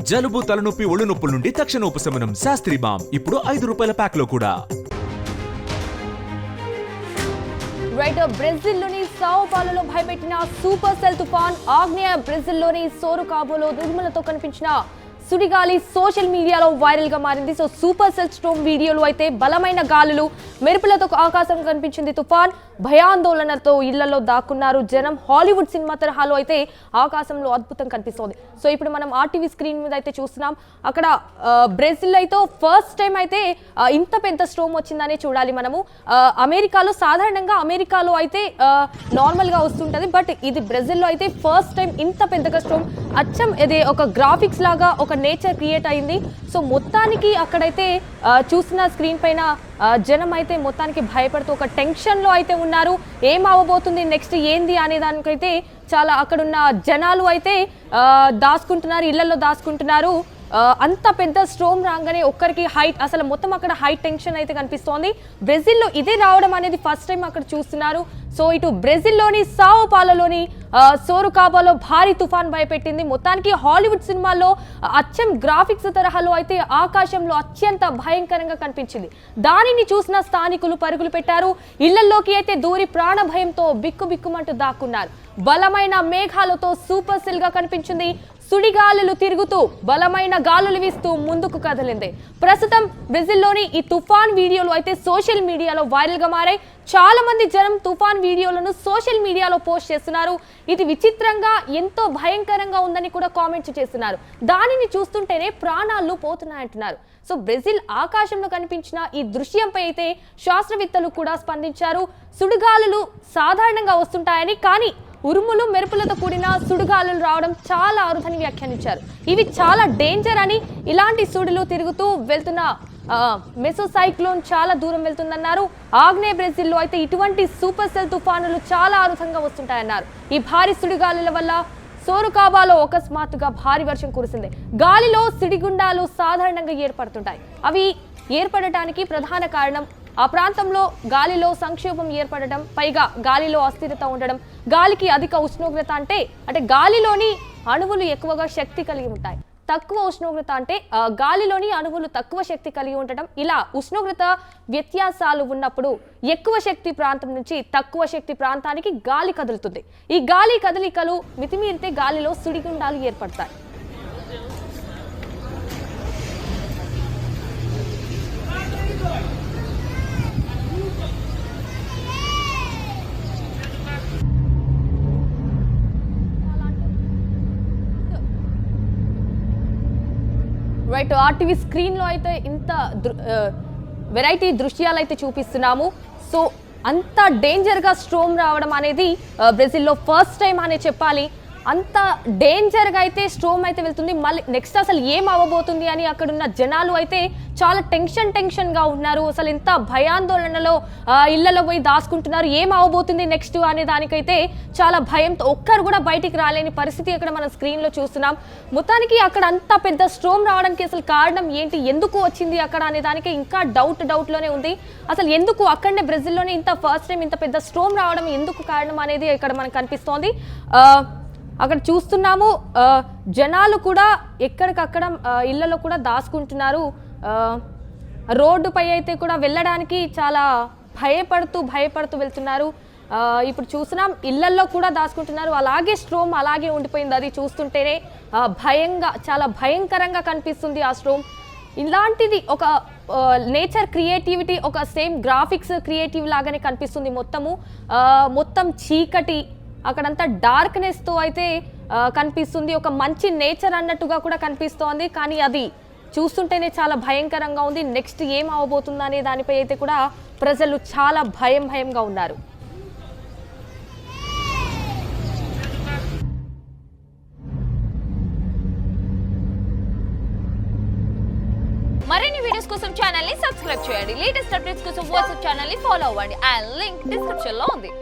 జలుబు తలనొప్పి ఒళ్ళు నొప్పుల నుండి తక్షణ ఉపశమనం శాస్త్రి బామ్ ఇప్పుడు ₹5 ప్యాక్ లో కూడా. బ్రెజిల్లోని సావో పాలోలో భయపెట్టిన సూపర్ సెల్ తుఫాన్ ఆగ్నేయ బ్రెజిల్లోని సోరుకాబోలో దుర్మలతో కనిపించిన సుడిగాలి సోషల్ మీడియాలో వైరల్ గా మారింది. సో సూపర్ సెల్ స్టోమ్ వీడియోలు అయితే బలమైన గాలులు మెరుపులతో ఆకాశం కనిపించింది. తుఫాన్ భయాందోళనతో ఇళ్లలో దాక్కున్నారు జనం. హాలీవుడ్ సినిమా తరహాలో అయితే ఆకాశంలో అద్భుతం కనిపిస్తోంది. సో ఇప్పుడు మనం ఆర్టీవీ స్క్రీన్ మీద అయితే చూస్తున్నాం. అక్కడ బ్రెజిల్ అయితే ఫస్ట్ టైం అయితే ఇంత పెద్ద స్టోమ్ వచ్చిందనే చూడాలి మనము. అమెరికాలో సాధారణంగా అమెరికాలో అయితే నార్మల్ గా వస్తుంటది, బట్ ఇది బ్రెజిల్లో అయితే ఫస్ట్ టైం ఇంత పెద్దగా స్టోమ్ అచ్చం ఇది ఒక గ్రాఫిక్స్ లాగా ఒక నేచర్ క్రియేట్ అయింది. సో మొత్తానికి అక్కడైతే చూసిన స్క్రీన్ పైన జనం అయితే మొత్తానికి భయపడుతూ ఒక టెన్షన్ లో అయితే ఉన్నారు. ఏం అవ్వబోతుంది నెక్స్ట్ ఏంది అనే దానికైతే చాలా అక్కడున్న జనాలు అయితే దాచుకుంటున్నారు, ఇళ్లలో దాచుకుంటున్నారు. అంత పెద్ద స్టోమ్ రాగానే ఒక్కరికి హైట్ అసలు మొత్తం అక్కడ హై టెన్షన్ అయితే కనిపిస్తోంది. బ్రెజిల్లో ఇదే రావడం అనేది ఫస్ట్ టైం అక్కడ చూస్తున్నారు. సో ఇటు బ్రెజిల్లోని సావో పాలోలోని సోరుకాబోలో భారీ తుఫాన్ భయపెట్టింది. మొత్తానికి హాలీవుడ్ సినిమాల్లో అచ్చం గ్రాఫిక్స్ తరహాలో అయితే ఆకాశంలో అత్యంత భయంకరంగా కనిపించింది. దానిని చూసిన స్థానికులు పరుగులు పెట్టారు. ఇళ్లలోకి అయితే దూరి ప్రాణ భయంతో బిక్కుబిక్కుమంటూ దాక్కున్నారు. బలమైన మేఘాలతో సూపర్ సెల్ గా కనిపించింది. సుడిగాలులు తిరుగుతూ బలమైన గాలులు వీస్తూ ముందుకు కదిలింది. ప్రస్తుతం బ్రెజిల్లోని ఈ తుఫాన్ వీడియోలు అయితే సోషల్ మీడియాలో వైరల్ గా మారాయి. చాలా మంది జనం తుఫాన్ వీడియోలను సోషల్ మీడియాలో పోస్ట్ చేస్తున్నారు. ఇది విచిత్రంగా ఎంతో భయంకరంగా ఉందని కూడా కామెంట్స్ చేస్తున్నారు. దానిని చూస్తుంటేనే ప్రాణాలు పోతున్నాయంటున్నారు. సో బ్రెజిల్ ఆకాశంలో కనిపించిన ఈ దృశ్యంపై అయితే శాస్త్రవేత్తలు కూడా స్పందించారు. సుడిగాలులు సాధారణంగా వస్తుంటాయని, కానీ ఉరుములు మెరుపులతో కూడిన సుడిగాలులు రావడం చాలా అరుదని వ్యాఖ్యానించారు. ఇవి చాలా డేంజర్ అని, ఇలాంటి సుడులు తిరుగుతూ వెళ్తున్న మెసోసైక్లోన్ చాలా దూరం వెళ్తుందన్నారు. ఆగ్నేయ బ్రెజిల్లో అయితే ఇటువంటి సూపర్ సెల్ తుఫానులు చాలా అరుదంగా వస్తుంటాయన్నారు. ఈ భారీ సుడిగాలుల వల్ల సోరుకాబోలో అకస్మాత్తుగా భారీ వర్షం కురిసింది. గాలిలో సిడిగుండాలు సాధారణంగా ఏర్పడుతుంటాయి. అవి ఏర్పడటానికి ప్రధాన కారణం ఆ ప్రాంతంలో గాలిలో సంక్షోభం ఏర్పడడం, పైగా గాలిలో అస్థిరత ఉండడం. గాలికి అధిక ఉష్ణోగ్రత అంటే గాలిలోని అణువులు ఎక్కువగా శక్తి కలిగి ఉంటాయి. తక్కువ ఉష్ణోగ్రత అంటే గాలిలోని అణువులు తక్కువ శక్తి కలిగి ఉండటం. ఇలా ఉష్ణోగ్రత వ్యత్యాసాలు ఉన్నప్పుడు ఎక్కువ శక్తి ప్రాంతం నుంచి తక్కువ శక్తి ప్రాంతానికి గాలి కదులుతుంది. ఈ గాలి కదలికలు మితిమీరితే గాలిలో సుడిగుండాలు ఏర్పడతాయి. ఆర్టీవీ స్క్రీన్ లో అయితే ఇంత వెరైటీ దృశ్యాలు అయితే చూపిస్తున్నాము. సో అంత డేంజర్ గా స్టోమ్ రావడం అనేది బ్రెజిల్లో ఫస్ట్ టైం అనే చెప్పాలి. అంత డేంజర్ గా అయితే స్టోమ్ అయితే వెళ్తుంది. మళ్ళీ నెక్స్ట్ అసలు ఏం అవ్వబోతుంది అని అక్కడున్న జనాలు అయితే చాలా టెన్షన్ గా ఉన్నారు. అసలు ఎంత భయాందోళనలో ఇళ్లలో పోయి దాచుకుంటున్నారు. ఏం అవ్వబోతుంది నెక్స్ట్ అనే దానికైతే చాలా భయంతో ఒక్కరు కూడా బయటికి రాలేని పరిస్థితి అక్కడ మనం స్క్రీన్ లో చూస్తున్నాం. మొత్తానికి అక్కడ అంత పెద్ద స్టోమ్ రావడానికి అసలు కారణం ఏంటి, ఎందుకు వచ్చింది అక్కడ అనే దానికి ఇంకా డౌట్ లోనే ఉంది. అసలు ఎందుకు అక్కడనే బ్రెజిల్లోనే ఇంత ఫస్ట్ టైం ఇంత పెద్ద స్టోమ్ రావడం ఎందుకు కారణం అనేది ఇక్కడ మనకు కనిపిస్తోంది. అక్కడ చూస్తున్నాము జనాలు కూడా ఎక్కడికక్కడ ఇళ్లలో కూడా దాచుకుంటున్నారు. రోడ్డుపై అయితే కూడా వెళ్ళడానికి చాలా భయపడుతూ వెళ్తున్నారు. ఇప్పుడు చూస్తున్నాం ఇళ్లల్లో కూడా దాచుకుంటున్నారు. అలాగే స్టోమ్ అలాగే ఉండిపోయింది. అది చూస్తుంటేనే చాలా భయంకరంగా కనిపిస్తుంది ఆ స్టోమ్. ఇలాంటిది ఒక నేచర్ క్రియేటివిటీ, ఒక సేమ్ గ్రాఫిక్స్ క్రియేటివ్ లాగానే కనిపిస్తుంది. మొత్తం చీకటి, అక్కడంతా డార్క్నెస్ తో అయితే కనిపిస్తుంది. ఒక మంచి నేచర్ అన్నట్టుగా కూడా కనిపిస్తోంది, కానీ అది చూస్తుంటేనే చాలా భయంకరంగా ఉంది. నెక్స్ట్ ఏం అవ్వబోతుందా అనే దానిపై అయితే కూడా ప్రజలు చాలా భయంగా ఉన్నారు. మరిన్ని వీడియోస్ కోసం ఛానల్ ని సబ్స్క్రైబ్ చేయండి. లేటెస్ట్ అప్డేట్స్ కోసం వాట్సాప్ ఛానల్ ని ఫాలో అవ్వండి. ఆ లింక్ డిస్క్రిప్షన్ లో ఉంది.